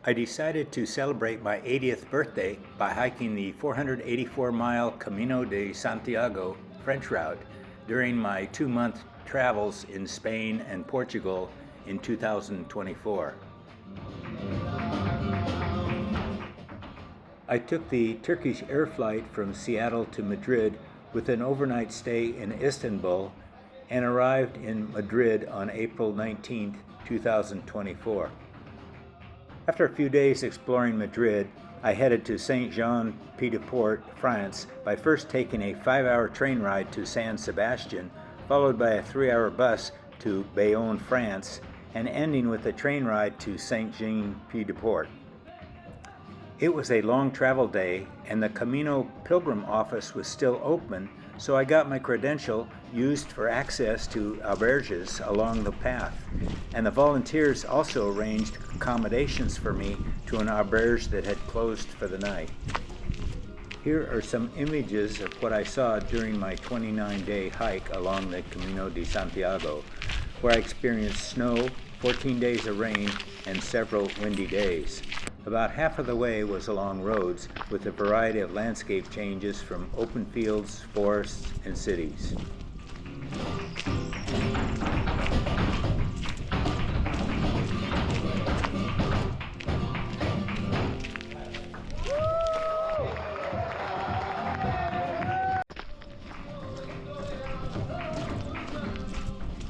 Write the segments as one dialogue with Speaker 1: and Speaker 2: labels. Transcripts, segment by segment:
Speaker 1: I decided to celebrate my 80th birthday by hiking the 484-mile Camino de Santiago French route during my 2-month travels in Spain and Portugal in 2024. I took the Turkish air flight from Seattle to Madrid with an overnight stay in Istanbul and arrived in Madrid on April 19, 2024. After a few days exploring Madrid, I headed to Saint-Jean-Pied-de-Port, France, by first taking a 5-hour train ride to San Sebastian, followed by a 3-hour bus to Bayonne, France, and ending with a train ride to Saint-Jean-Pied-de-Port. It was a long travel day, and the Camino Pilgrim office was still open, so I got my credential used for access to albergues along the path, and the volunteers also arranged accommodations for me to an albergue that had closed for the night. Here are some images of what I saw during my 29-day hike along the Camino de Santiago, where I experienced snow, 14 days of rain, and several windy days. About half of the way was along roads with a variety of landscape changes from open fields, forests, and cities.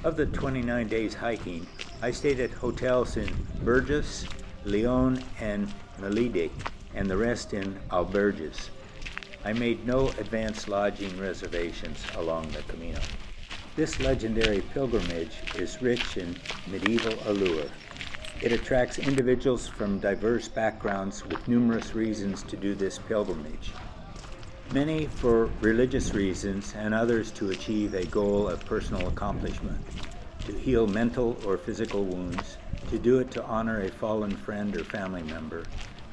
Speaker 1: Of the 29 days hiking, I stayed at hotels in Burgos, Leon, and Melide, and the rest in albergues. I made no advance lodging reservations along the Camino. This legendary pilgrimage is rich in medieval allure. It attracts individuals from diverse backgrounds with numerous reasons to do this pilgrimage. Many for religious reasons and others to achieve a goal of personal accomplishment, to heal mental or physical wounds, to do it to honor a fallen friend or family member,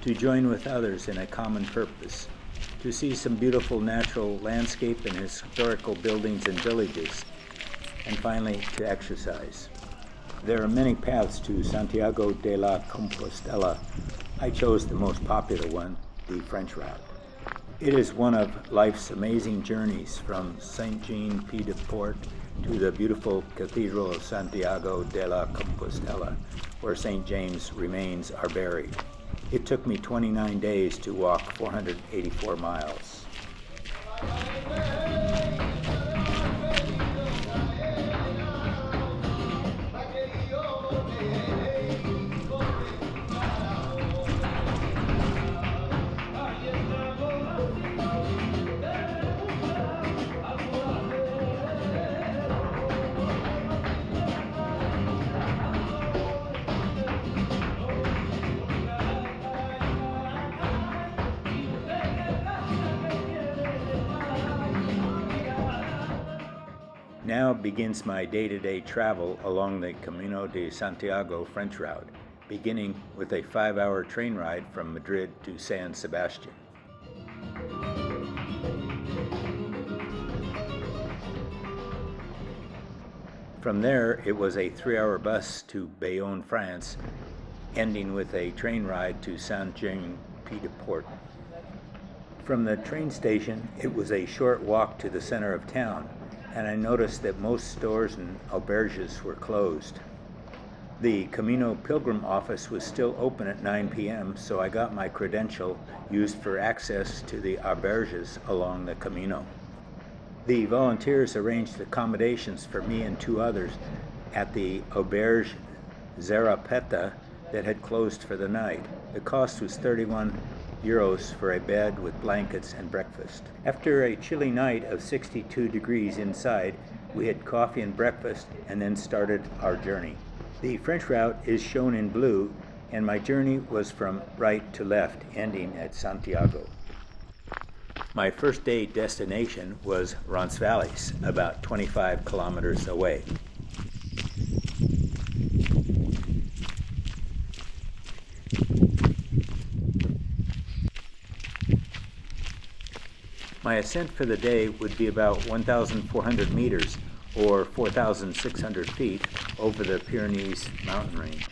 Speaker 1: to join with others in a common purpose, to see some beautiful natural landscape and historical buildings and villages, and finally to exercise. There are many paths to Santiago de Compostela. I chose the most popular one, the French route. It is one of life's amazing journeys from Saint-Jean-Pied-de-Port to the beautiful Cathedral of Santiago de Compostela, where St. James' remains are buried. It took me 29 days to walk 484 miles. Now begins my day-to-day travel along the Camino de Santiago French route, beginning with a 5-hour train ride from Madrid to San Sebastian. From there, it was a 3-hour bus to Bayonne, France, ending with a train ride to Saint-Jean-Pied-de-Port. From the train station, it was a short walk to the center of town, and I noticed that most stores and albergues were closed. The Camino Pilgrim office was still open at 9 p.m., so I got my credential used for access to the albergues along the Camino. The volunteers arranged accommodations for me and 2 others at the Auberge Zarapeta that had closed for the night. The cost was €31 for a bed with blankets and breakfast. After a chilly night of 62 degrees inside, we had coffee and breakfast and then started our journey. The French route is shown in blue, and my journey was from right to left, ending at Santiago. My first day destination was Roncesvalles, about 25 kilometers away. My ascent for the day would be about 1,400 meters, or 4,600 feet, over the Pyrenees mountain range.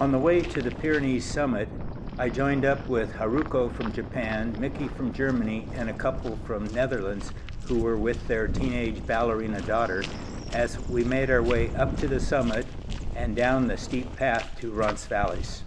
Speaker 1: On the way to the Pyrenees summit, I joined up with Haruko from Japan, Mickey from Germany, and a couple from Netherlands who were with their teenage ballerina daughter as we made our way up to the summit and down the steep path to Roncesvalles.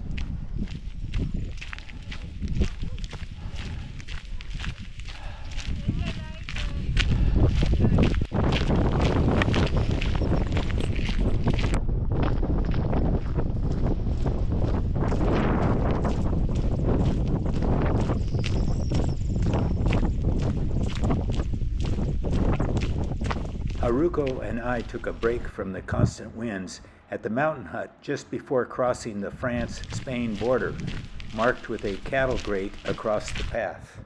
Speaker 1: Haruko and I took a break from the constant winds at the mountain hut just before crossing the France-Spain border, marked with a cattle grate across the path.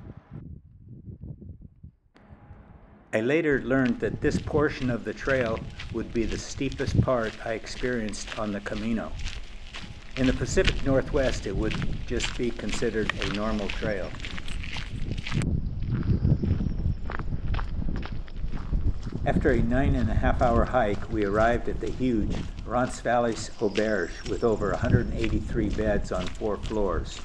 Speaker 1: I later learned that this portion of the trail would be the steepest part I experienced on the Camino. In the Pacific Northwest, it would just be considered a normal trail. After a 9.5-hour hike, we arrived at the huge Roncesvalles Auberge with over 183 beds on 4 floors.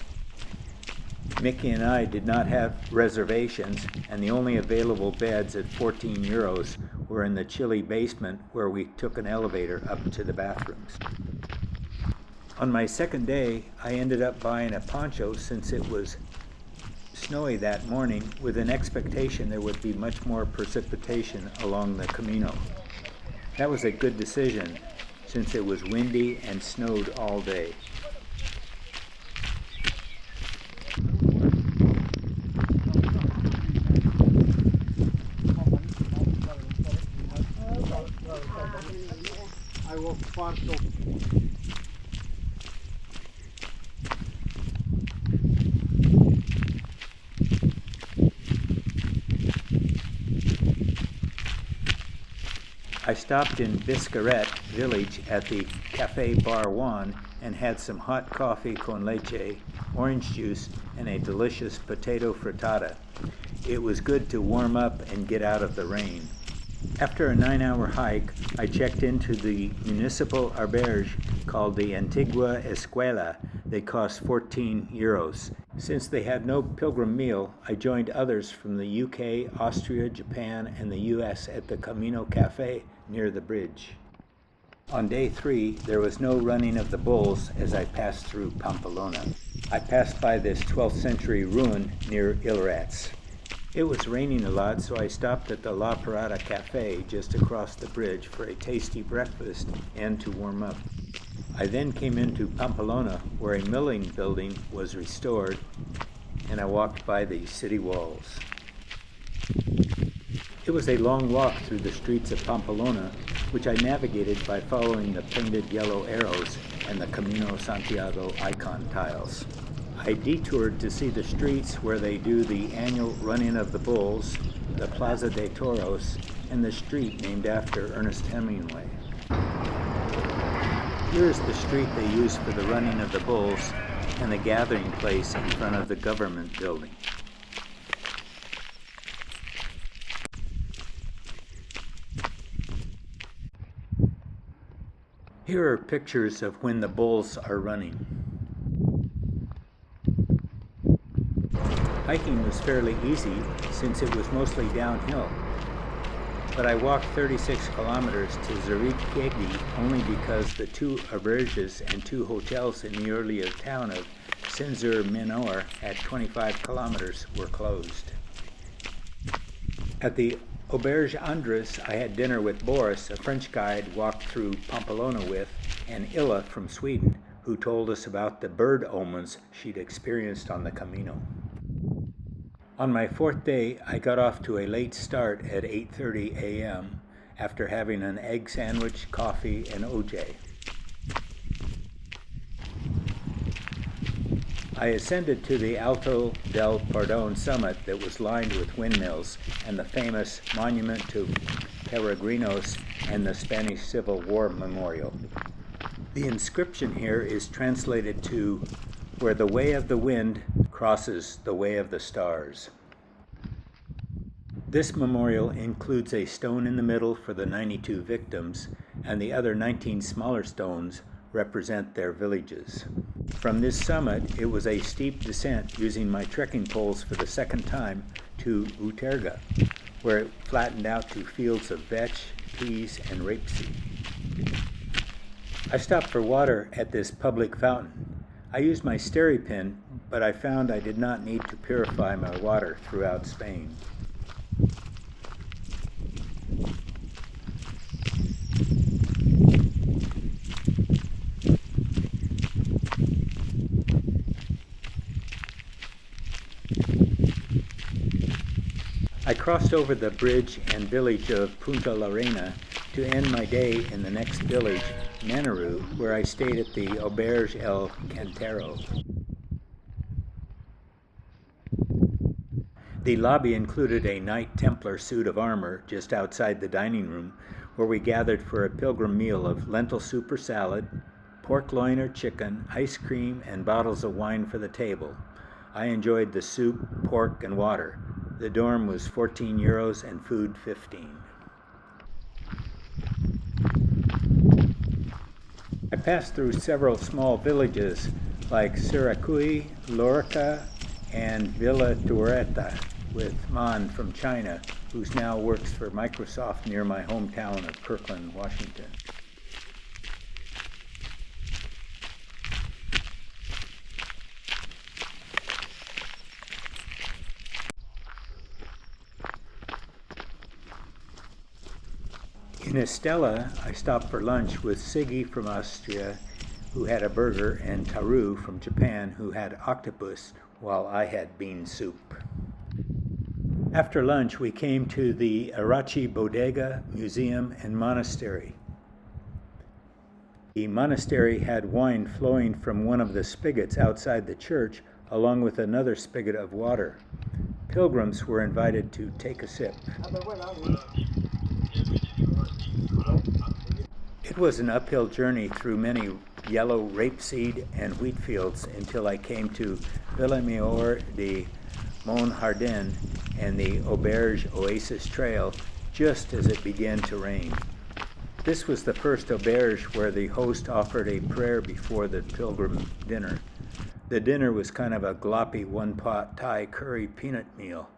Speaker 1: Mickey and I did not have reservations, and the only available beds at 14 euros were in the chilly basement where we took an elevator up to the bathrooms. On my second day, I ended up buying a poncho since it was snowy that morning, with an expectation there would be much more precipitation along the Camino. That was a good decision since it was windy and snowed all day. I stopped in Biscaret village at the Café Bar Juan and had some hot coffee con leche, orange juice, and a delicious potato frittata. It was good to warm up and get out of the rain. After a 9-hour hike, I checked into the municipal albergue called the Antigua Escuela. They cost 14 euros. Since they had no pilgrim meal, I joined others from the UK, Austria, Japan, and the US at the Camino Cafe near the bridge. On day 3, there was no running of the bulls as I passed through Pamplona. I passed by this 12th century ruin near Ilrats. It was raining a lot, so I stopped at the La Parada Cafe just across the bridge for a tasty breakfast and to warm up. I then came into Pamplona, where a milling building was restored, and I walked by the city walls. It was a long walk through the streets of Pamplona, which I navigated by following the painted yellow arrows and the Camino de Santiago icon tiles. I detoured to see the streets where they do the annual running of the bulls, the Plaza de Toros, and the street named after Ernest Hemingway. Here is the street they use for the running of the bulls and the gathering place in front of the government building. Here are pictures of when the bulls are running. Hiking was fairly easy since it was mostly downhill, but I walked 36 kilometers to Zurikegi only because the 2 auberges and 2 hotels in the earlier town of Saint-Zur-Mineur at 25 kilometers were closed. At the Auberge Andres, I had dinner with Boris, a French guide I'd walked through Pamplona with, and Illa from Sweden, who told us about the bird omens she'd experienced on the Camino. On my 4th day, I got off to a late start at 8:30 a.m. after having an egg sandwich, coffee, and OJ. I ascended to the Alto del Pardon summit that was lined with windmills and the famous monument to Peregrinos and the Spanish Civil War memorial. The inscription here is translated to, "Where the way of the wind crosses the way of the stars." This memorial includes a stone in the middle for the 92 victims and the other 19 smaller stones represent their villages. From this summit, it was a steep descent using my trekking poles for the second time to Uterga, where it flattened out to fields of vetch, peas, and rapeseed. I stopped for water at this public fountain. I used my SteriPen, but I found I did not need to purify my water throughout Spain. I crossed over the bridge and village of Punta La Reina to end my day in the next village, Nanaru, where I stayed at the Auberge El Cantero. The lobby included a Knight Templar suit of armor just outside the dining room, where we gathered for a pilgrim meal of lentil soup or salad, pork loin or chicken, ice cream, and bottles of wine for the table. I enjoyed the soup, pork, and water. The dorm was 14 euros and food 15. I passed through several small villages like Siracui, Lorica, and Villa Tureta, with Man from China, who now works for Microsoft near my hometown of Kirkland, Washington. In Estella, I stopped for lunch with Siggy from Austria, who had a burger, and Taru from Japan, who had octopus, while I had bean soup. After lunch, we came to the Arachi Bodega, Museum, and Monastery. The monastery had wine flowing from one of the spigots outside the church, along with another spigot of water. Pilgrims were invited to take a sip. It was an uphill journey through many yellow rapeseed and wheat fields until I came to Villamor de Monjardin and the Auberge Oasis Trail just as it began to rain. This was the first auberge where the host offered a prayer before the pilgrim dinner. The dinner was kind of a gloppy one-pot Thai curry peanut meal.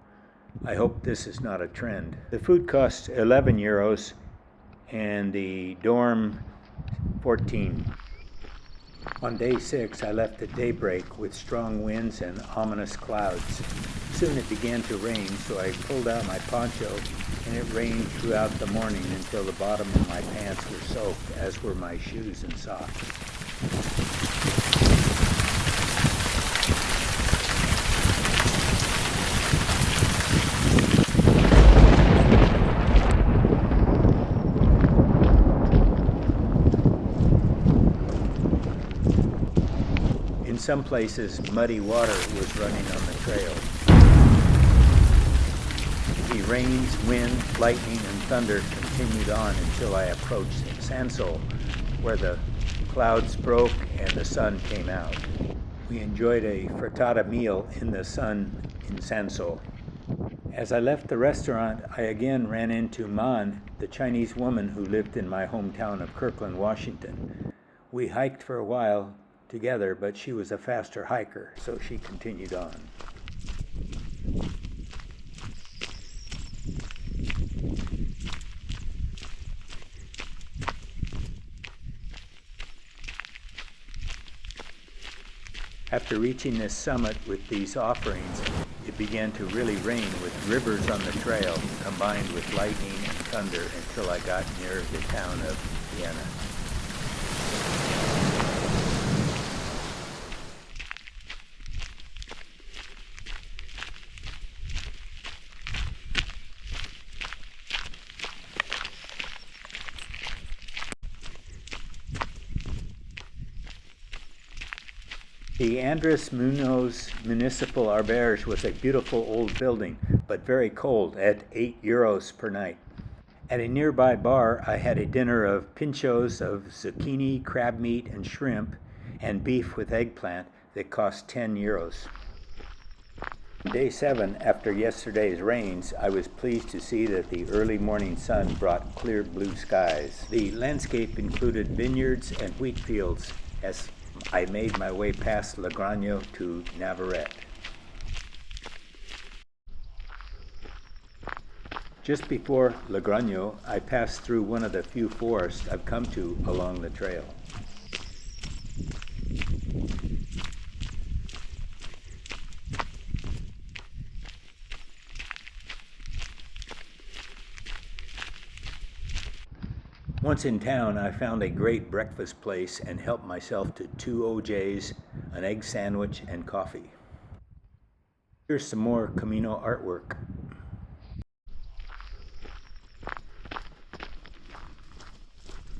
Speaker 1: I hope this is not a trend. The food cost 11 euros and the dorm 14. On day 6, I left at daybreak with strong winds and ominous clouds. Soon it began to rain, so I pulled out my poncho, and it rained throughout the morning until the bottom of my pants were soaked, as were my shoes and socks. In some places, muddy water was running on the trail. The rains, wind, lightning, and thunder continued on until I approached Sansol, where the clouds broke and the sun came out. We enjoyed a frittata meal in the sun in Sansol. As I left the restaurant, I again ran into Man, the Chinese woman who lived in my hometown of Kirkland, Washington. We hiked for a while together, but she was a faster hiker, so she continued on. After reaching this summit with these offerings, it began to really rain with rivers on the trail, combined with lightning and thunder until I got near the town of Vienna. The Andres Munoz Municipal Auberge was a beautiful old building, but very cold at 8 euros per night. At a nearby bar, I had a dinner of pinchos of zucchini, crab meat, and shrimp, and beef with eggplant that cost 10 euros. Day 7, after yesterday's rains, I was pleased to see that the early morning sun brought clear blue skies. The landscape included vineyards and wheat fields as I made my way past Logroño to Navarrete. Just before Logroño, I passed through one of the few forests I've come to along the trail. Once in town, I found a great breakfast place and helped myself to 2 OJs, an egg sandwich, and coffee. Here's some more Camino artwork.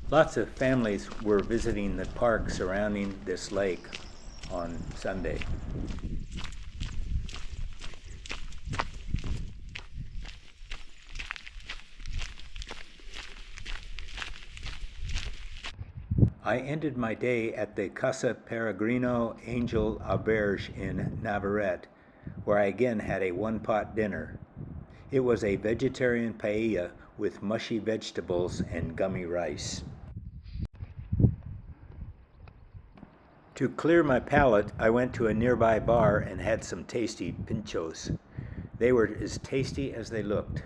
Speaker 1: Lots of families were visiting the park surrounding this lake on Sunday. I ended my day at the Casa Peregrino Angel Auberge in Navarrete, where I again had a one-pot dinner. It was a vegetarian paella with mushy vegetables and gummy rice. To clear my palate, I went to a nearby bar and had some tasty pinchos. They were as tasty as they looked.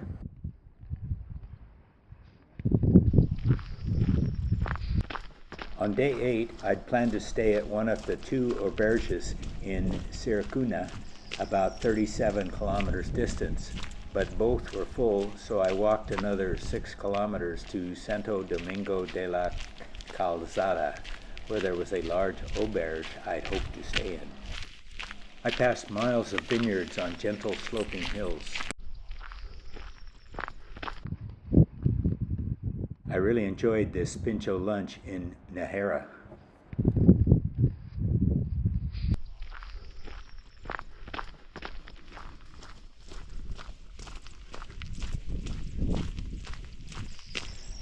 Speaker 1: On day 8, I'd planned to stay at one of the 2 auberges in Siricuna, about 37 kilometers distance, but both were full, so I walked another 6 kilometers to Santo Domingo de la Calzada, where there was a large auberge I'd hoped to stay in. I passed miles of vineyards on gentle sloping hills. I really enjoyed this pincho lunch in Najera.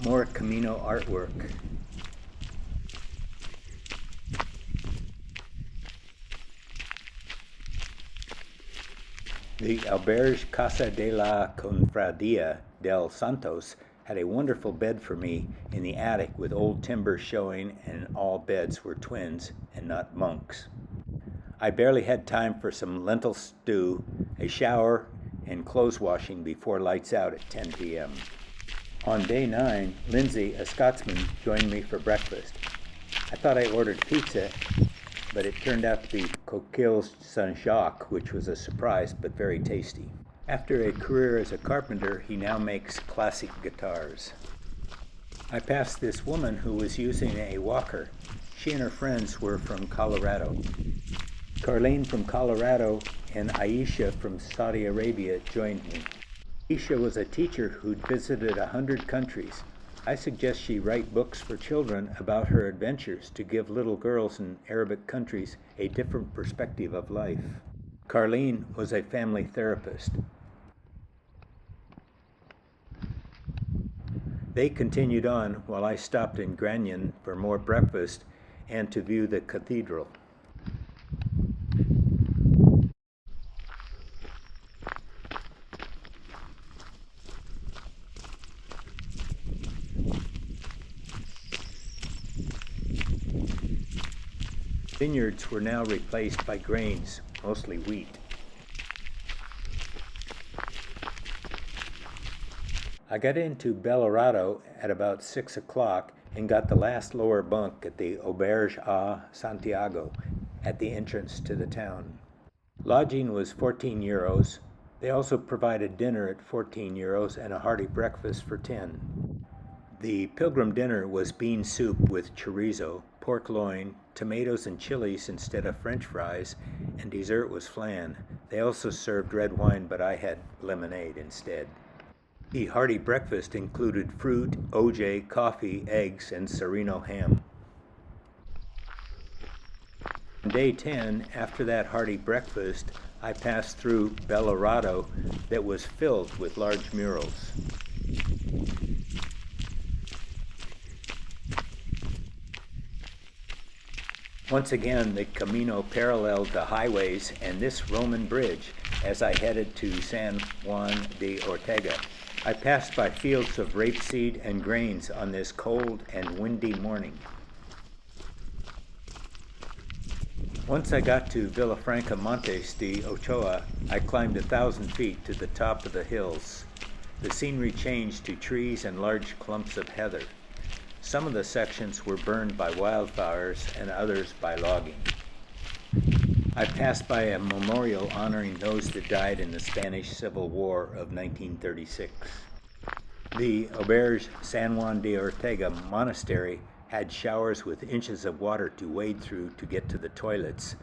Speaker 1: More Camino artwork. The Auberge Casa de la Confradia del Santos had a wonderful bed for me in the attic with old timbers showing, and all beds were twins and not monks. I barely had time for some lentil stew, a shower, and clothes washing before lights out at 10 p.m. On day 9, Lindsay, a Scotsman, joined me for breakfast. I thought I ordered pizza, but it turned out to be Coquille's Saint-Jacques, which was a surprise but very tasty. After a career as a carpenter, he now makes classic guitars. I passed this woman who was using a walker. She and her friends were from Colorado. Carlene from Colorado and Aisha from Saudi Arabia joined me. Aisha was a teacher who'd visited 100 countries. I suggest she write books for children about her adventures to give little girls in Arabic countries a different perspective of life. Carlene was a family therapist. They continued on while I stopped in Granion for more breakfast and to view the cathedral. Vineyards were now replaced by grains, mostly wheat. I got into Belorado at about 6 o'clock and got the last lower bunk at the Auberge à Santiago at the entrance to the town. Lodging was 14 euros. They also provided dinner at 14 euros and a hearty breakfast for 10. The pilgrim dinner was bean soup with chorizo, pork loin, tomatoes and chilies instead of French fries, and dessert was flan. They also served red wine, but I had lemonade instead. The hearty breakfast included fruit, OJ, coffee, eggs, and Sereno ham. On day 10, after that hearty breakfast, I passed through Belorado that was filled with large murals. Once again, the Camino paralleled the highways and this Roman bridge as I headed to San Juan de Ortega. I passed by fields of rapeseed and grains on this cold and windy morning. Once I got to Villafranca Montes de Ochoa, I climbed 1,000 feet to the top of the hills. The scenery changed to trees and large clumps of heather. Some of the sections were burned by wildfires and others by logging. I passed by a memorial honoring those that died in the Spanish Civil War of 1936. The Auberge San Juan de Ortega Monastery had showers with inches of water to wade through to get to the toilets,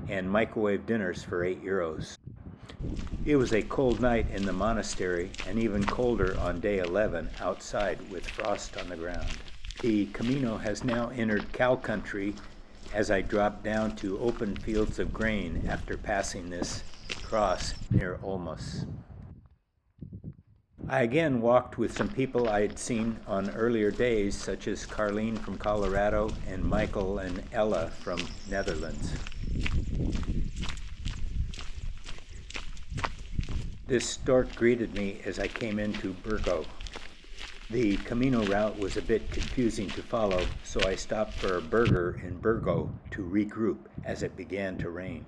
Speaker 1: and microwave dinners for €8. It was a cold night in the monastery, and even colder on day 11 outside with frost on the ground. The Camino has now entered cow country as I dropped down to open fields of grain after passing this cross near Olmos. I again walked with some people I had seen on earlier days, such as Carlene from Colorado and Michael and Ella from Netherlands. This stork greeted me as I came into Burgo. The Camino route was a bit confusing to follow, so I stopped for a burger in Burgo to regroup as it began to rain.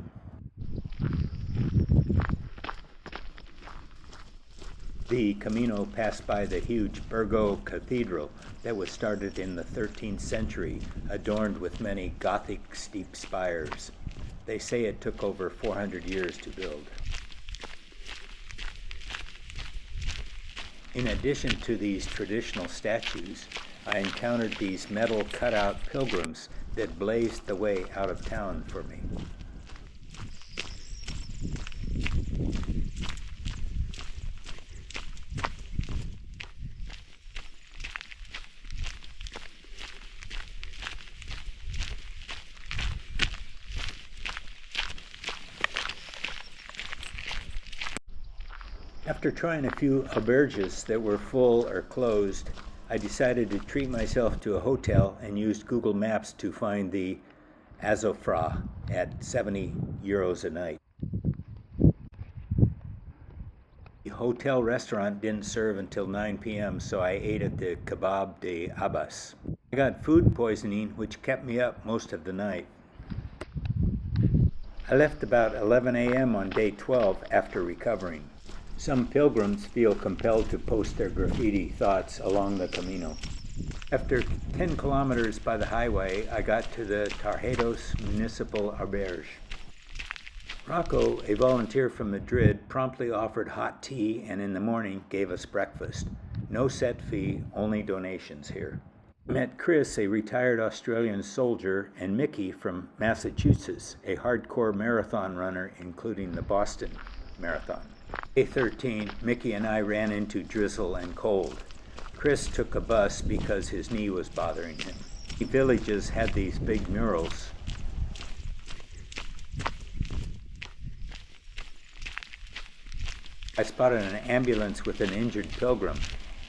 Speaker 1: The Camino passed by the huge Burgo Cathedral that was started in the 13th century, adorned with many Gothic steep spires. They say it took over 400 years to build. In addition to these traditional statues, I encountered these metal cutout pilgrims that blazed the way out of town for me. After trying a few albergues that were full or closed, I decided to treat myself to a hotel and used Google Maps to find the Azofra at €70 a night. The hotel restaurant didn't serve until 9 p.m., so I ate at the Kebab de Abbas. I got food poisoning, which kept me up most of the night. I left about 11 a.m. on day 12 after recovering. Some pilgrims feel compelled to post their graffiti thoughts along the Camino. After 10 kilometers by the highway, I got to the Tarjedos Municipal Auberge. Rocco, a volunteer from Madrid, promptly offered hot tea and in the morning gave us breakfast. No set fee, only donations here. I met Chris, a retired Australian soldier, and Mickey from Massachusetts, a hardcore marathon runner, including the Boston Marathon. Day 13, Mickey and I ran into drizzle and cold. Chris took a bus because his knee was bothering him. The villages had these big murals. I spotted an ambulance with an injured pilgrim.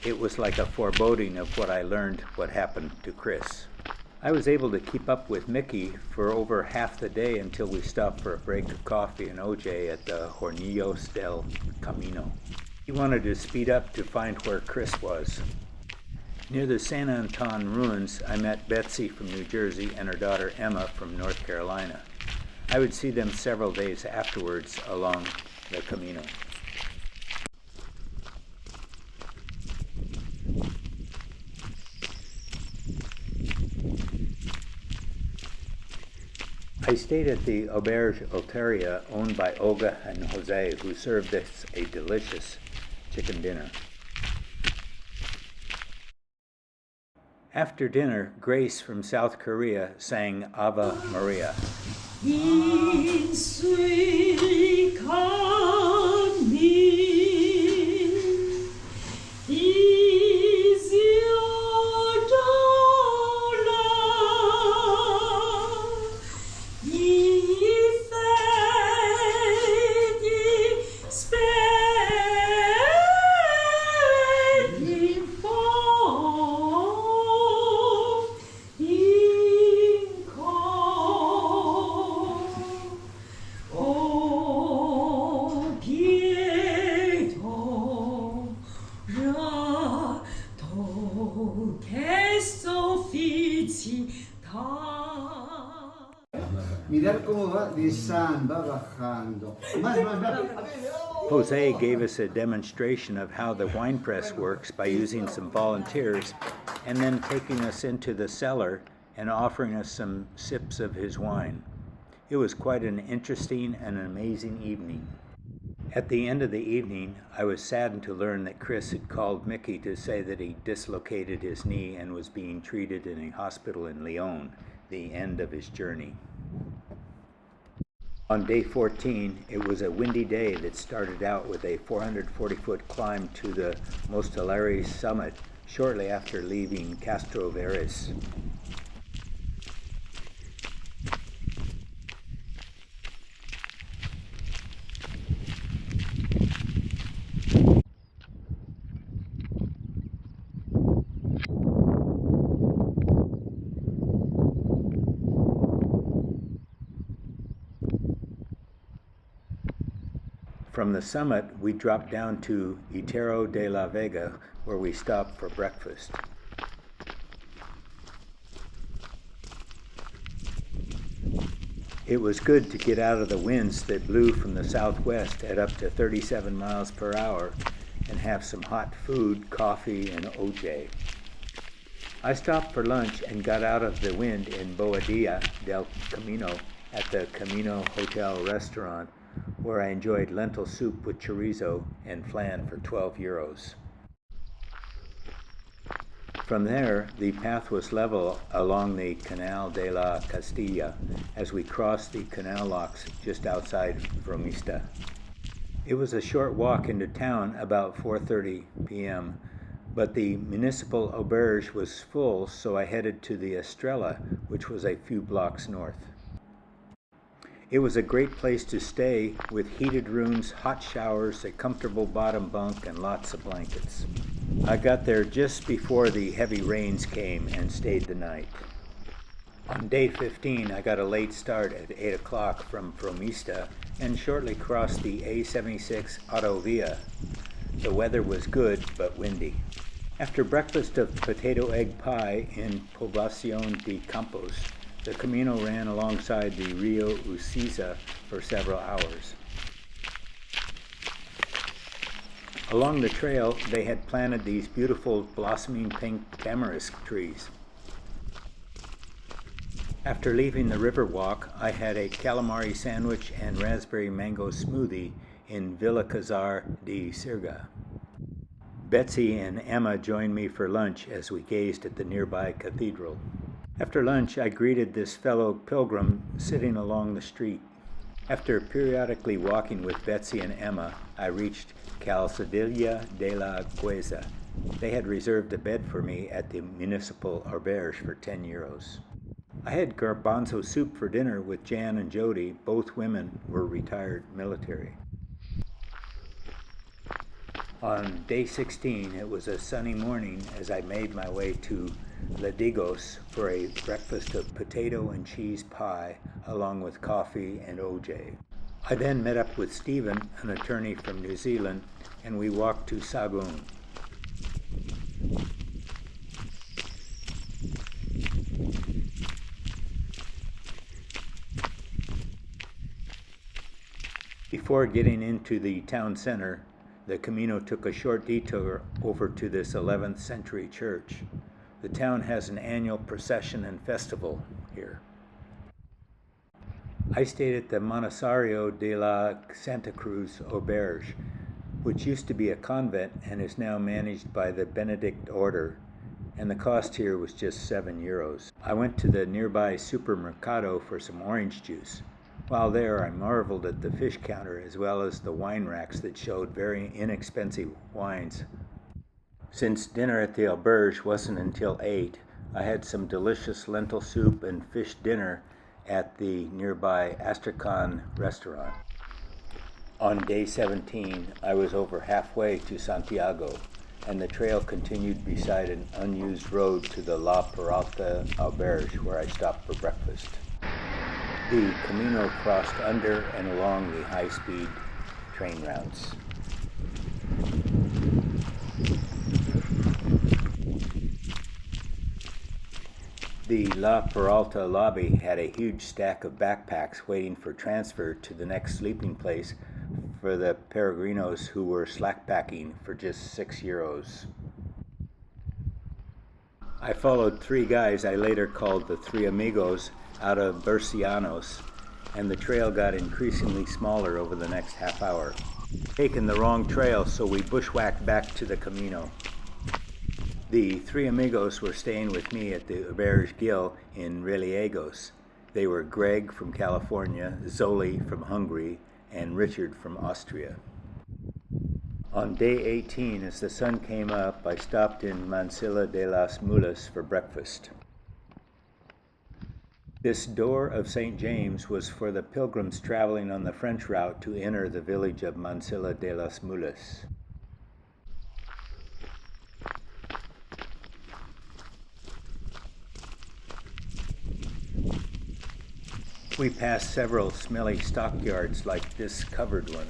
Speaker 1: It was like a foreboding of what I learned what happened to Chris. I was able to keep up with Mickey for over half the day until we stopped for a break of coffee and OJ at the Hornillos del Camino. He wanted to speed up to find where Chris was. Near the San Anton ruins, I met Betsy from New Jersey and her daughter Emma from North Carolina. I would see them several days afterwards along the Camino. I stayed at the Auberge Alteria owned by Olga and Jose, who served us a delicious chicken dinner. After dinner, Grace from South Korea sang Ave Maria. In sweet
Speaker 2: Saan va bajando.
Speaker 1: Jose gave us a demonstration of how the wine press works by using some volunteers and then taking us into the cellar and offering us some sips of his wine. It was quite an interesting and amazing evening. At the end of the evening, I was saddened to learn that Chris had called Mickey to say that he dislocated his knee and was being treated in a hospital in Lyon, the end of his journey. On day 14, it was a windy day that started out with a 440-foot climb to the Mostelari summit shortly after leaving Castro Veres. From the summit, we dropped down to Itero de la Vega, where we stopped for breakfast. It was good to get out of the winds that blew from the southwest at up to 37 miles per hour and have some hot food, coffee, and OJ. I stopped for lunch and got out of the wind in Boadilla del Camino at the Camino Hotel restaurant, where I enjoyed lentil soup with chorizo and flan for 12 euros. From there, the path was level along the Canal de la Castilla as we crossed the canal locks just outside Fromista. It was a short walk into town about 4:30 p.m., but the municipal auberge was full, so I headed to the Estrella, which was a few blocks north. It was a great place to stay with heated rooms, hot showers, a comfortable bottom bunk, and lots of blankets. I got there just before the heavy rains came and stayed the night. On day 15, I got a late start at 8 o'clock from Fromista and shortly crossed the A76 Autovia. The weather was good but windy. After breakfast of potato egg pie in Poblacion de Campos, the Camino ran alongside the Rio Uciza for several hours. Along the trail, they had planted these beautiful blossoming pink tamarisk trees. After leaving the river walk, I had a calamari sandwich and raspberry mango smoothie in Villa Casar de Sirga. Betsy and Emma joined me for lunch as we gazed at the nearby cathedral. After lunch, I greeted this fellow pilgrim sitting along the street. After periodically walking with Betsy and Emma, I reached Calzadilla de la Cueza. They had reserved a bed for me at the municipal auberge for 10 euros. I had garbanzo soup for dinner with Jan and Jody. Both women were retired military. On day 16, it was a sunny morning as I made my way to Ladigos for a breakfast of potato and cheese pie along with coffee and OJ. I then met up with Stephen, an attorney from New Zealand, and we walked to Sagun. Before getting into the town center, the Camino took a short detour over to this 11th century church. The town has an annual procession and festival here. I stayed at the Monasterio de la Santa Cruz Auberge, which used to be a convent and is now managed by the Benedict order, and the cost here was just 7 euros. I went to the nearby supermercado for some orange juice. While there, I marveled at the fish counter as well as the wine racks that showed very inexpensive wines. Since dinner at the auberge wasn't until 8, I had some delicious lentil soup and fish dinner at the nearby Astrakhan restaurant. On day 17, I was over halfway to Santiago, and the trail continued beside an unused road to the La Peralta auberge, where I stopped for breakfast. The Camino crossed under and along the high-speed train routes. The La Peralta lobby had a huge stack of backpacks waiting for transfer to the next sleeping place for the peregrinos who were slackpacking for just €6. I followed three guys I later called the Three Amigos out of Bercianos, and the trail got increasingly smaller over the next half hour. Taken the wrong trail, so we bushwhacked back to the Camino. The Three Amigos were staying with me at the Auberge Gil in Reliegos. They were Greg from California, Zoli from Hungary, and Richard from Austria. On day 18, as the sun came up, I stopped in Mansilla de las Mulas for breakfast. This door of St. James was for the pilgrims traveling on the French route to enter the village of Mansilla de las Mulas. We passed several smelly stockyards like this covered one.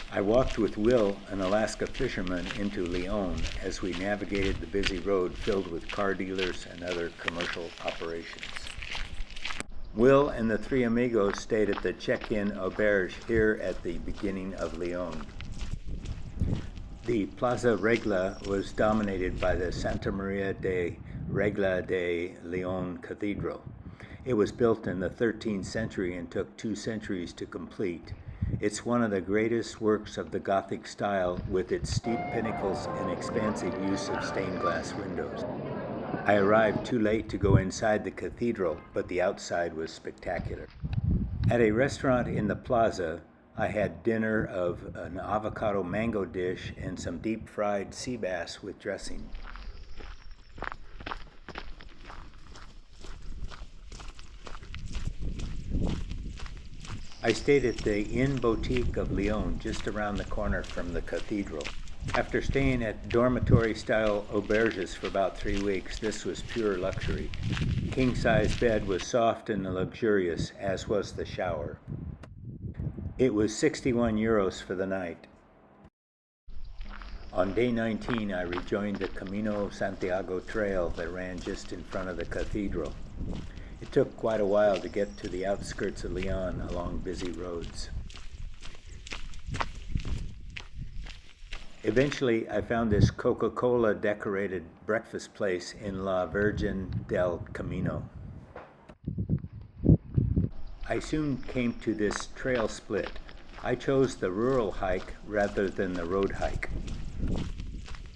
Speaker 1: I walked with Will, an Alaska fisherman, into Leon as we navigated the busy road filled with car dealers and other commercial operations. Will and the Three Amigos stayed at the check-in auberge here at the beginning of Leon. The Plaza Regla was dominated by the Santa Maria de Regla de Leon Cathedral. It was built in the 13th century and took 2 centuries to complete. It's one of the greatest works of the Gothic style, with its steep pinnacles and expansive use of stained glass windows. I arrived too late to go inside the cathedral, but the outside was spectacular. At a restaurant in the plaza, I had dinner of an avocado mango dish and some deep-fried sea bass with dressing. I stayed at the Inn Boutique of Leon, just around the corner from the cathedral. After staying at dormitory-style auberges for about 3 weeks, this was pure luxury. The king-size bed was soft and luxurious, as was the shower. It was €61 for the night. On day 19, I rejoined the Camino de Santiago trail that ran just in front of the cathedral. It took quite a while to get to the outskirts of Leon along busy roads. Eventually, I found this Coca-Cola decorated breakfast place in La Virgen del Camino. I soon came to this trail split. I chose the rural hike rather than the road hike.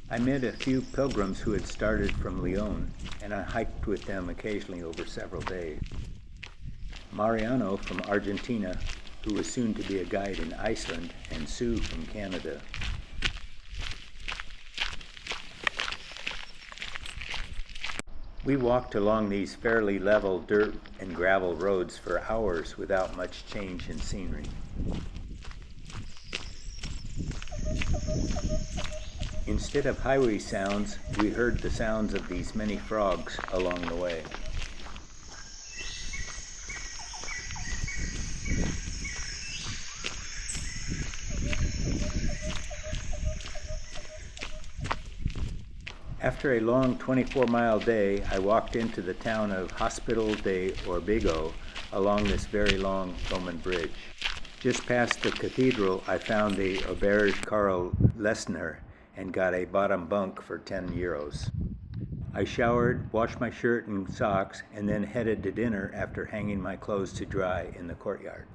Speaker 1: I met a few pilgrims who had started from Leon, and I hiked with them occasionally over several days. Mariano from Argentina, who was soon to be a guide in Iceland, and Sue from Canada. We walked along these fairly level dirt and gravel roads for hours without much change in scenery. Instead of highway sounds, we heard the sounds of these many frogs along the way. After a long 24-mile day, I walked into the town of Hospital de Orbigo along this very long Roman bridge. Just past the cathedral, I found the Auberge Karl Lessner and got a bottom bunk for €10. I showered, washed my shirt and socks, and then headed to dinner after hanging my clothes to dry in the courtyard.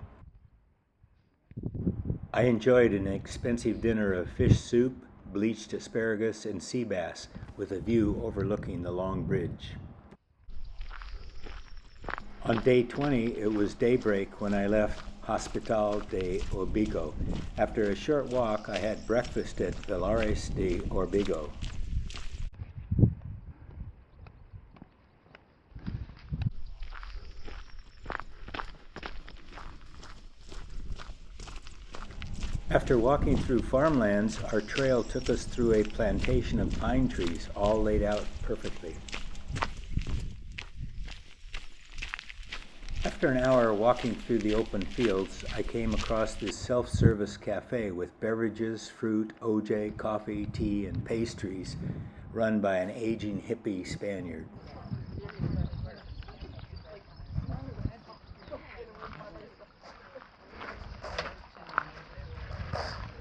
Speaker 1: I enjoyed an expensive dinner of fish soup, bleached asparagus, and sea bass with a view overlooking the long bridge. On day 20, it was daybreak when I left Hospital de Orbigo. After a short walk, I had breakfast at Villares de Orbigo. After walking through farmlands, our trail took us through a plantation of pine trees, all laid out perfectly. After an hour walking through the open fields, I came across this self-service cafe with beverages, fruit, OJ, coffee, tea, and pastries run by an aging hippie Spaniard.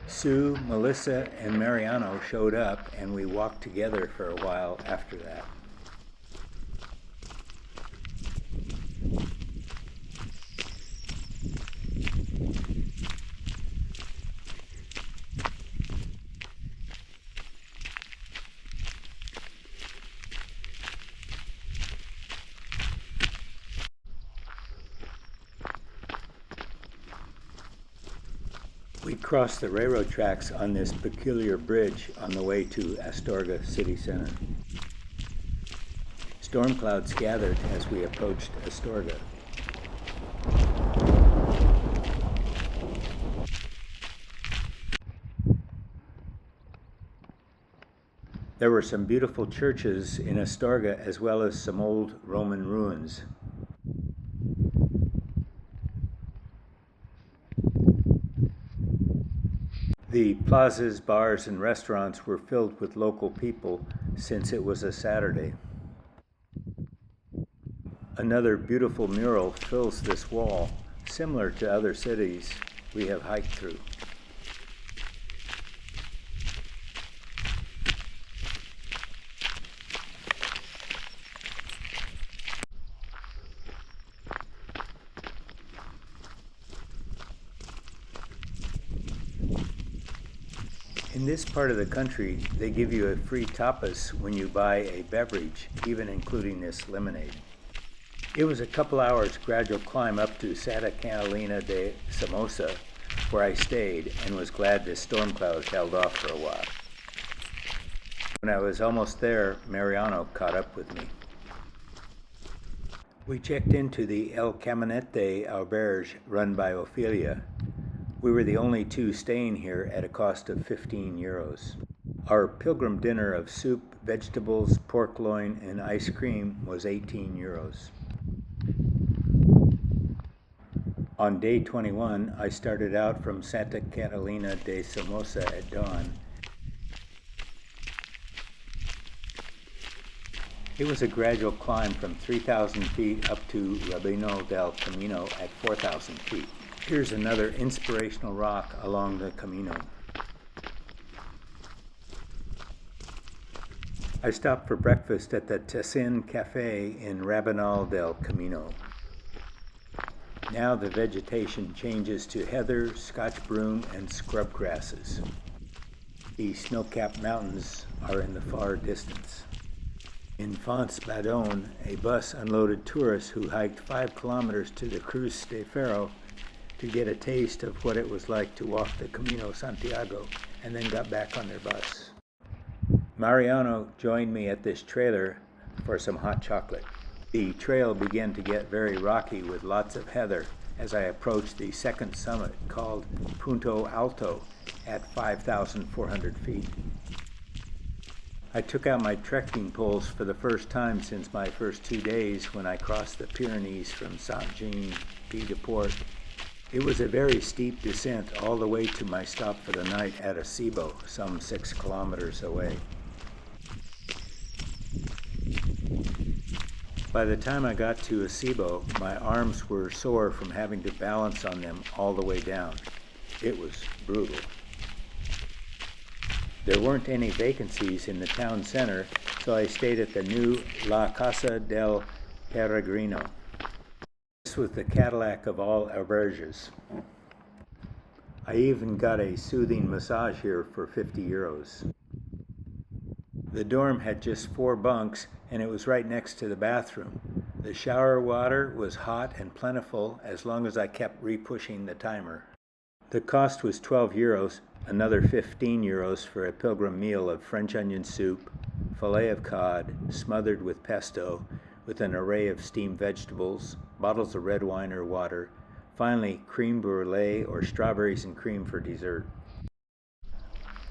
Speaker 1: Sue, Melissa, and Mariano showed up, and we walked together for a while after that. We crossed the railroad tracks on this peculiar bridge on the way to Astorga city center. Storm clouds gathered as we approached Astorga. There were some beautiful churches in Astorga as well as some old Roman ruins. The plazas, bars, and restaurants were filled with local people since it was a Saturday. Another beautiful mural fills this wall, similar to other cities we have hiked through. In this part of the country, they give you a free tapas when you buy a beverage, even including this lemonade. It was a couple hours gradual climb up to Santa Catalina de Somoza, where I stayed and was glad the storm clouds held off for a while. When I was almost there, Mariano caught up with me. We checked into the El Caminete albergue run by Ophelia. We were the only two staying here at a cost of 15 euros. Our pilgrim dinner of soup, vegetables, pork loin, and ice cream was 18 euros. On day 21, I started out from Santa Catalina de Somoza at dawn. It was a gradual climb from 3,000 feet up to Rabino del Camino at 4,000 feet. Here's another inspirational rock along the Camino. I stopped for breakfast at the Tessin Cafe in Rabinal del Camino. Now the vegetation changes to heather, Scotch broom, and scrub grasses. The snow-capped mountains are in the far distance. In Fons-Badon, a bus unloaded tourists who hiked 5 kilometers to the Cruz de Ferro to get a taste of what it was like to walk the Camino de Santiago, and then got back on their bus. Mariano joined me at this trailer for some hot chocolate. The trail began to get very rocky with lots of heather as I approached the second summit called Punto Alto at 5,400 feet. I took out my trekking poles for the first time since my first 2 days when I crossed the Pyrenees from Saint-Jean-Pied-de-Port. It was a very steep descent all the way to my stop for the night at Acebo, some 6 kilometers away. By the time I got to Acebo, my arms were sore from having to balance on them all the way down. It was brutal. There weren't any vacancies in the town center, so I stayed at the new La Casa del Peregrino. This was the Cadillac of all albergues. I even got a soothing massage here for 50 euros. The dorm had just 4 bunks, and it was right next to the bathroom. The shower water was hot and plentiful as long as I kept re-pushing the timer. The cost was 12 euros, another 15 euros for a pilgrim meal of French onion soup, fillet of cod smothered with pesto, with an array of steamed vegetables, bottles of red wine or water, finally creme brulee or strawberries and cream for dessert.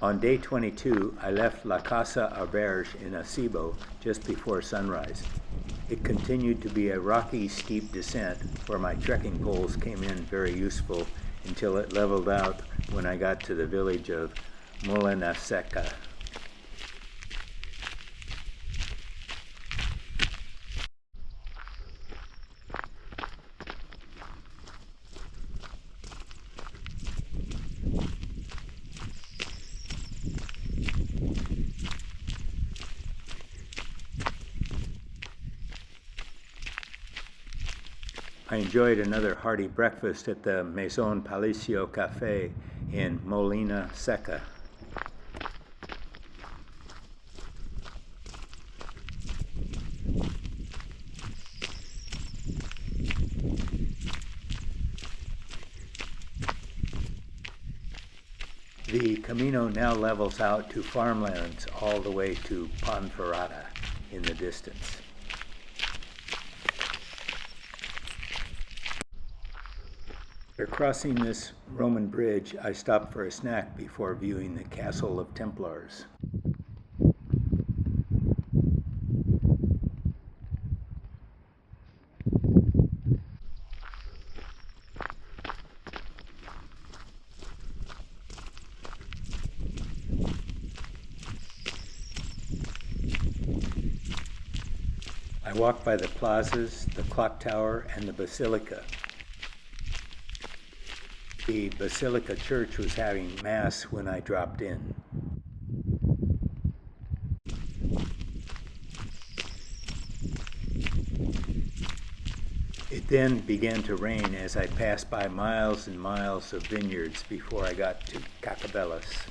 Speaker 1: On day 22, I left La Casa Albergue in Acebo just before sunrise. It continued to be a rocky, steep descent where my trekking poles came in very useful until it leveled out when I got to the village of Molina Seca. I enjoyed another hearty breakfast at the Maison Palacio Cafe in Molina Seca. The Camino now levels out to farmlands all the way to Ponferrada in the distance. After crossing this Roman bridge, I stopped for a snack before viewing the Castle of Templars. I walked by the plazas, the clock tower, and the basilica. The Basilica Church was having Mass when I dropped in. It then began to rain as I passed by miles and miles of vineyards before I got to Cacabelas.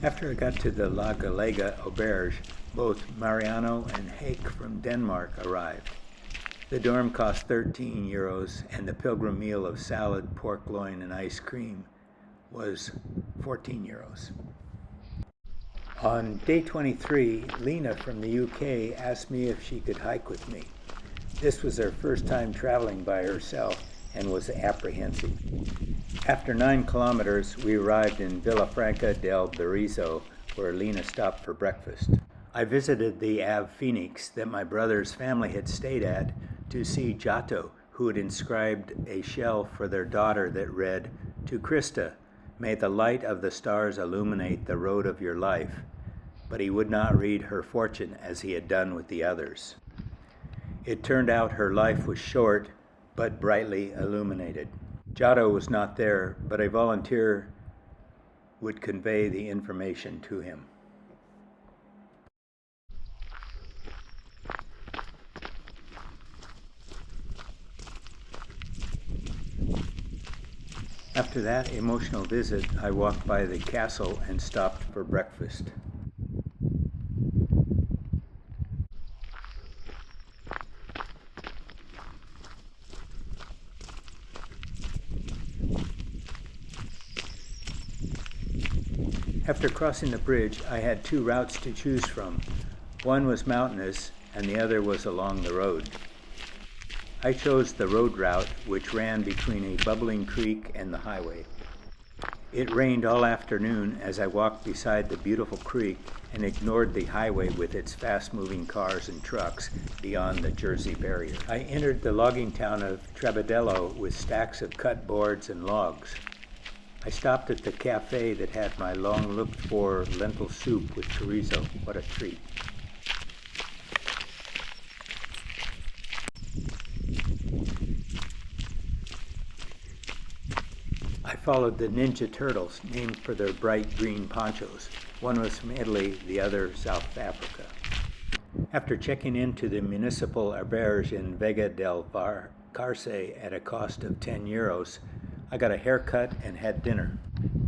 Speaker 1: After I got to the La Galega auberge, both Mariano and Hake from Denmark arrived. The dorm cost 13 euros, and the pilgrim meal of salad, pork loin, and ice cream was 14 euros. On day 23, Lena from the UK asked me if she could hike with me. This was her first time traveling by herself and was apprehensive. After 9 kilometers, we arrived in Villafranca del Berizo, where Lena stopped for breakfast. I visited the Ave Phoenix that my brother's family had stayed at to see Giotto, who had inscribed a shell for their daughter that read, "To Christa, may the light of the stars illuminate the road of your life," but he would not read her fortune as he had done with the others. It turned out her life was short, but brightly illuminated. Giotto was not there, but a volunteer would convey the information to him. After that emotional visit, I walked by the castle and stopped for breakfast. After crossing the bridge, I had 2 routes to choose from. One was mountainous, and the other was along the road. I chose the road route, which ran between a bubbling creek and the highway. It rained all afternoon as I walked beside the beautiful creek and ignored the highway with its fast-moving cars and trucks beyond the Jersey barrier. I entered the logging town of Trabadello with stacks of cut boards and logs. I stopped at the cafe that had my long-looked-for lentil soup with chorizo. What a treat. I followed the Ninja Turtles, named for their bright green ponchos. One was from Italy, the other South Africa. After checking into the municipal auberge in Vega del Carce at a cost of 10 euros, I got a haircut and had dinner.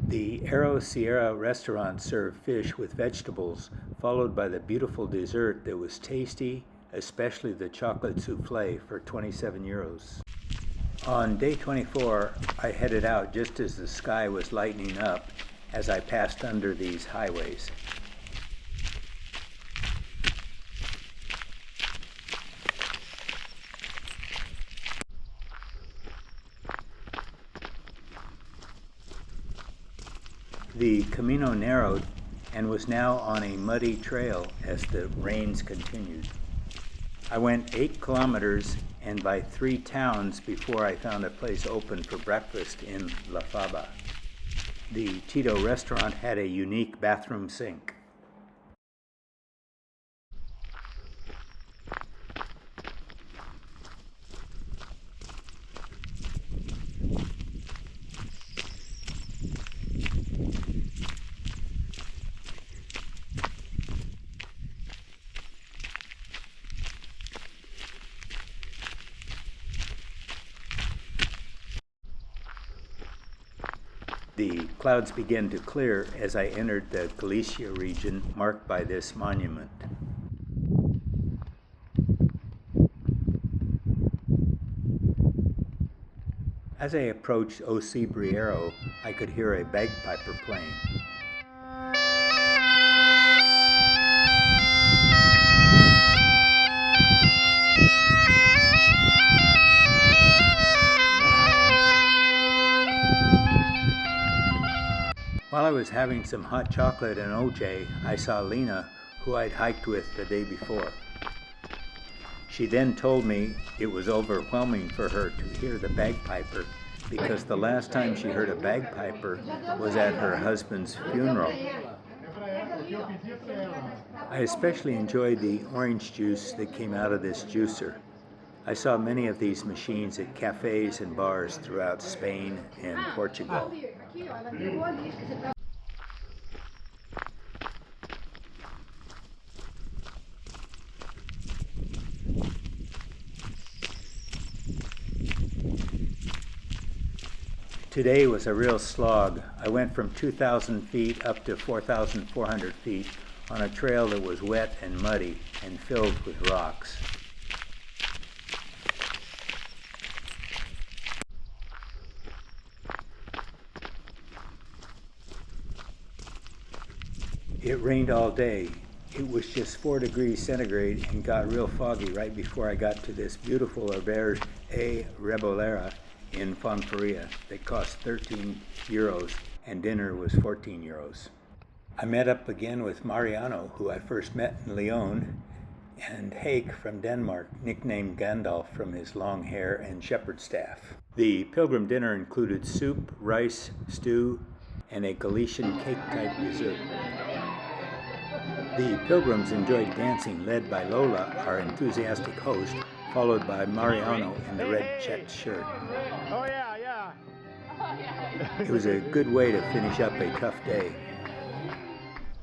Speaker 1: The Arrow Sierra restaurant served fish with vegetables, followed by the beautiful dessert that was tasty, especially the chocolate souffle for 27 euros. On day 24, I headed out just as the sky was lightening up as I passed under these highways. The Camino narrowed and was now on a muddy trail as the rains continued. I went 8 kilometers and by 3 towns before I found a place open for breakfast in La Faba. The Tito restaurant had a unique bathroom sink. The clouds began to clear as I entered the Galicia region marked by this monument. As I approached Ocibriero, I could hear a bagpiper playing. While I was having some hot chocolate and OJ, I saw Lena, who I'd hiked with the day before. She then told me it was overwhelming for her to hear the bagpiper because the last time she heard a bagpiper was at her husband's funeral. I especially enjoyed the orange juice that came out of this juicer. I saw many of these machines at cafes and bars throughout Spain and Portugal. Today was a real slog. I went from 2,000 feet up to 4,400 feet on a trail that was wet and muddy and filled with rocks. It rained all day. It was just 4 degrees centigrade and got real foggy right before I got to this beautiful auberge A Rebolera in Fonferria that cost 13 euros and dinner was 14 euros. I met up again with Mariano, who I first met in Lyon, and Hake from Denmark, nicknamed Gandalf from his long hair and shepherd staff. The pilgrim dinner included soup, rice, stew, and a Galician cake-type dessert. The pilgrims enjoyed dancing, led by Lola, our enthusiastic host, followed by Mariano in the red checked shirt.
Speaker 3: Oh yeah.
Speaker 1: It was a good way to finish up a tough day.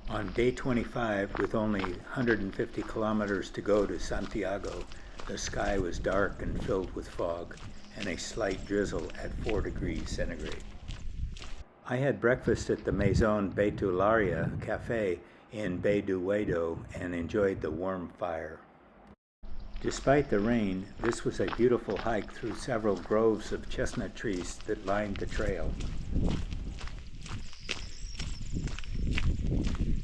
Speaker 1: On day 25, with only 150 kilometers to go to Santiago, the sky was dark and filled with fog, and a slight drizzle at 4 degrees centigrade. I had breakfast at the Maison Betularia Cafe in Baduedo and enjoyed the warm fire. Despite the rain, this was a beautiful hike through several groves of chestnut trees that lined the trail.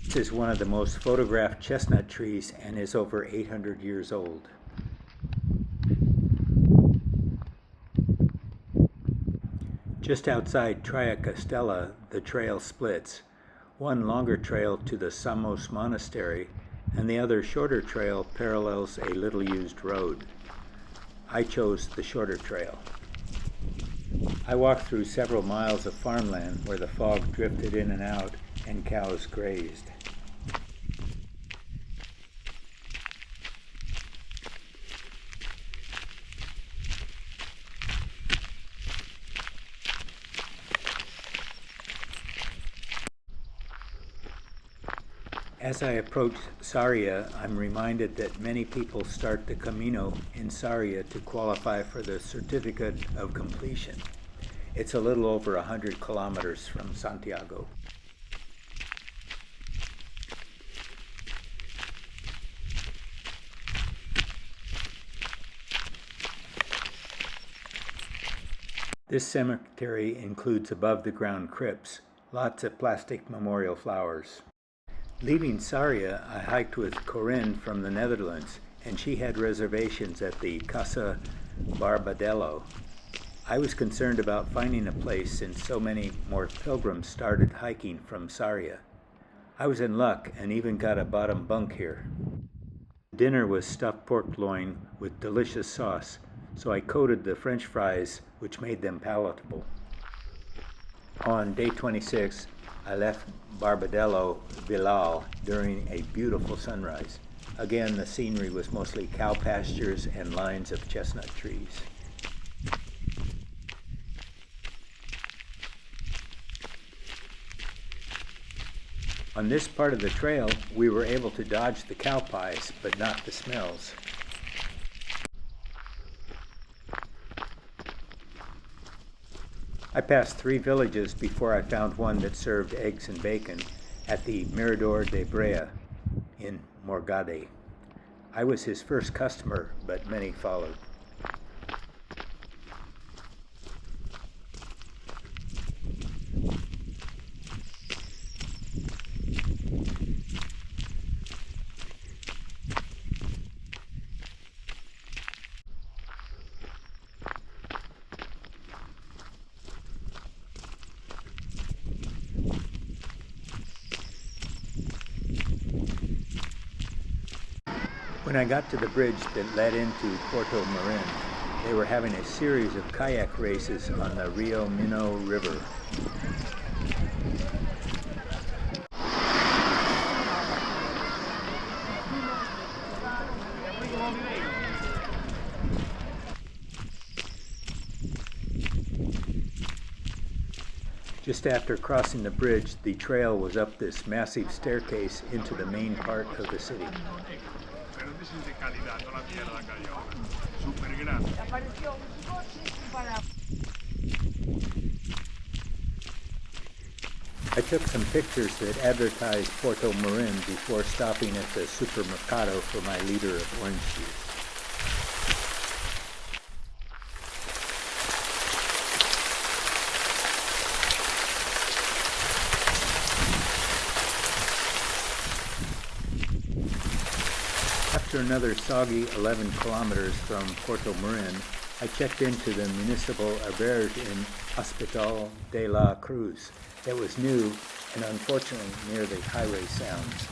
Speaker 1: This is one of the most photographed chestnut trees and is over 800 years old. Just outside Trayacastela, the trail splits. One longer trail to the Samos Monastery and the other shorter trail parallels a little-used road. I chose the shorter trail. I walked through several miles of farmland where the fog drifted in and out and cows grazed. As I approach Sarria, I'm reminded that many people start the Camino in Sarria to qualify for the certificate of completion. It's a little over 100 kilometers from Santiago. This cemetery includes above-the-ground crypts, lots of plastic memorial flowers. Leaving Sarria, I hiked with Corinne from the Netherlands, and she had reservations at the Casa Barbadello. I was concerned about finding a place since so many more pilgrims started hiking from Sarria. I was in luck and even got a bottom bunk here. Dinner was stuffed pork loin with delicious sauce, so I coated the French fries, which made them palatable. On day 26, I left Barbadello Villal during a beautiful sunrise. Again, the scenery was mostly cow pastures and lines of chestnut trees. On this part of the trail, we were able to dodge the cow pies, but not the smells. I passed 3 villages before I found one that served eggs and bacon at the Mirador de Brea in Morgade. I was his first customer, but many followed. When I got to the bridge that led into Puerto Marin, they were having a series of kayak races on the Rio Minho River. Just after crossing the bridge, the trail was up this massive staircase into the main part of the city. I took some pictures that advertised Puerto Marin before stopping at the supermercado for my liter of orange juice. After another soggy 11 kilometers from Puerto Marin, I checked into the municipal albergue in Hospital de la Cruz that was new and unfortunately near the highway sounds.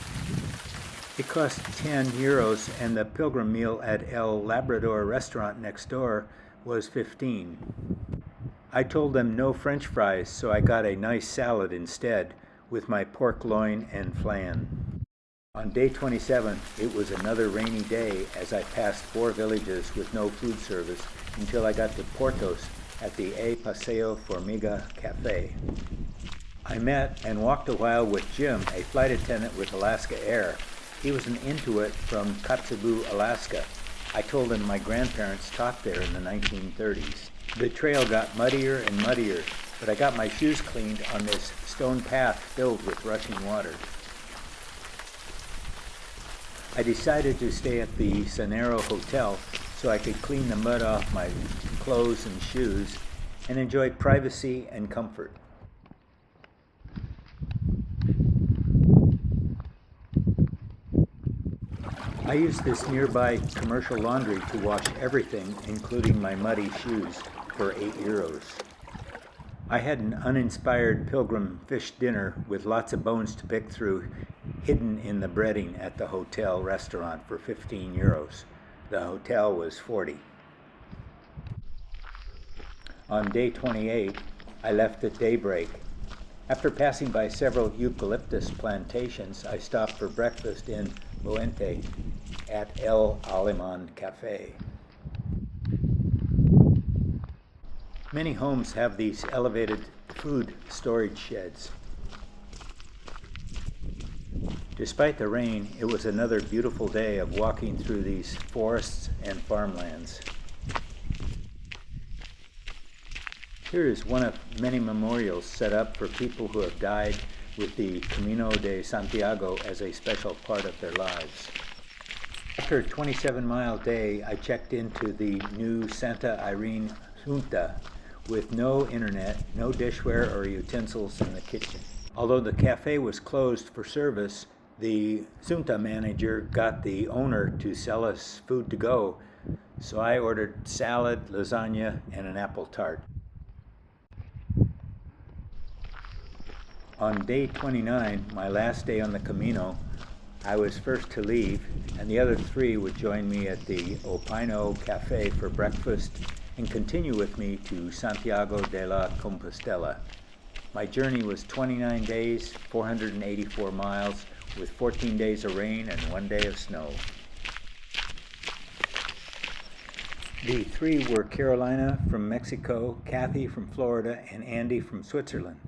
Speaker 1: It cost 10 euros and the pilgrim meal at El Labrador restaurant next door was 15. I told them no French fries, so I got a nice salad instead with my pork loin and flan. On day 27, it was another rainy day as I passed 4 villages with no food service until I got to Portos at the A Paseo Formiga Cafe. I met and walked a while with Jim, a flight attendant with Alaska Air. He was an Inuit from Kotzebue, Alaska. I told him my grandparents taught there in the 1930s. The trail got muddier and muddier, but I got my shoes cleaned on this stone path filled with rushing water. I decided to stay at the Sanero Hotel so I could clean the mud off my clothes and shoes and enjoy privacy and comfort. I used this nearby commercial laundry to wash everything, including my muddy shoes, for 8 euros. I had an uninspired pilgrim fish dinner with lots of bones to pick through, hidden in the breading at the hotel restaurant for 15 euros. The hotel was 40. On day 28, I left at daybreak. After passing by several eucalyptus plantations, I stopped for breakfast in Moente at El Alemán Cafe. Many homes have these elevated food storage sheds. Despite the rain, it was another beautiful day of walking through these forests and farmlands. Here is one of many memorials set up for people who have died with the Camino de Santiago as a special part of their lives. After a 27-mile day, I checked into the new Santa Irene Junta with no internet, no dishware or utensils in the kitchen. Although the cafe was closed for service, the Junta manager got the owner to sell us food to go, so I ordered salad, lasagna, and an apple tart. On day 29, my last day on the Camino, I was first to leave, and the other 3 would join me at the Opino Cafe for breakfast and continue with me to Santiago de Compostela. My journey was 29 days, 484 miles, with 14 days of rain and 1 day of snow. The 3 were Carolina from Mexico, Kathy from Florida, and Andy from Switzerland.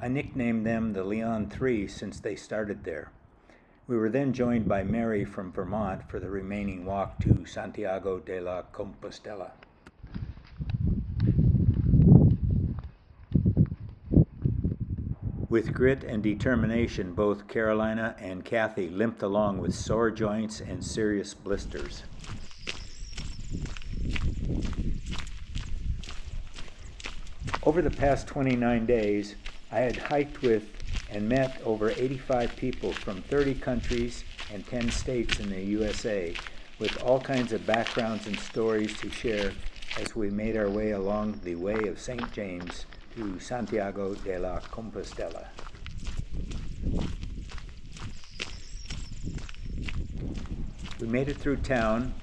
Speaker 1: I nicknamed them the Leon 3 since they started there. We were then joined by Mary from Vermont for the remaining walk to Santiago de Compostela. With grit and determination, both Carolina and Kathy limped along with sore joints and serious blisters. Over the past 29 days, I had hiked with and met over 85 people from 30 countries and 10 states in the USA, with all kinds of backgrounds and stories to share as we made our way along the Way of St. James to Santiago de Compostela. We made it through town,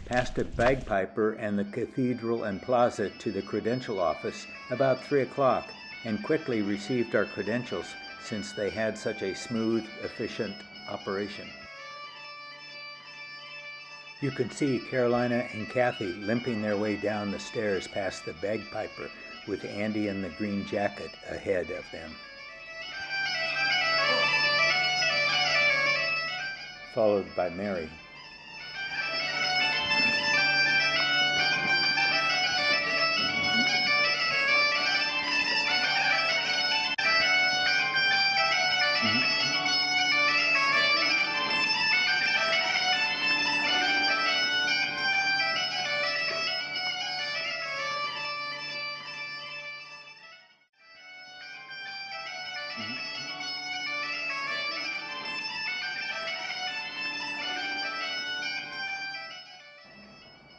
Speaker 1: past a bagpiper and the cathedral and plaza to the credential office about 3 o'clock, and quickly received our credentials since they had such a smooth, efficient operation. You can see Carolina and Kathy limping their way down the stairs past the bagpiper with Andy in the green jacket ahead of them, followed by Mary.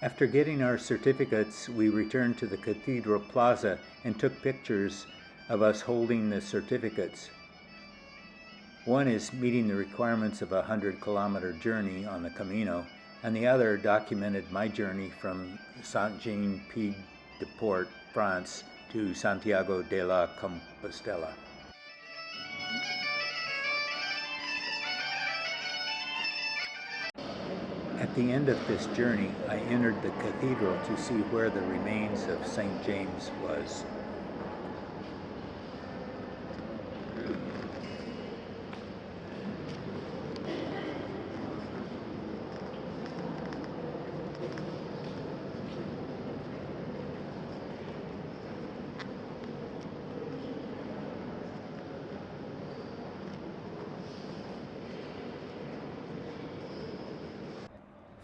Speaker 1: After getting our certificates, we returned to the Cathedral Plaza and took pictures of us holding the certificates. One is meeting the requirements of a 100-kilometer journey on the Camino, and the other documented my journey from Saint-Jean-Pied-de-Port, France, to Santiago de Compostela. At the end of this journey, I entered the cathedral to see where the remains of St. James was.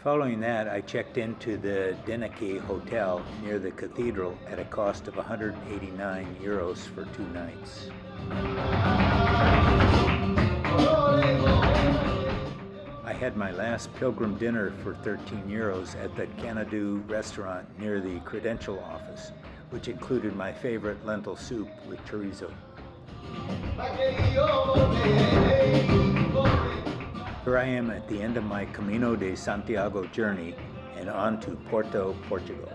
Speaker 1: Following that, I checked into the Deneki Hotel near the cathedral at a cost of €189 for 2 nights. I had my last pilgrim dinner for €13 at the Canadu restaurant near the credential office, which included my favorite lentil soup with chorizo. Here I am at the end of my Camino de Santiago journey and on to Porto, Portugal.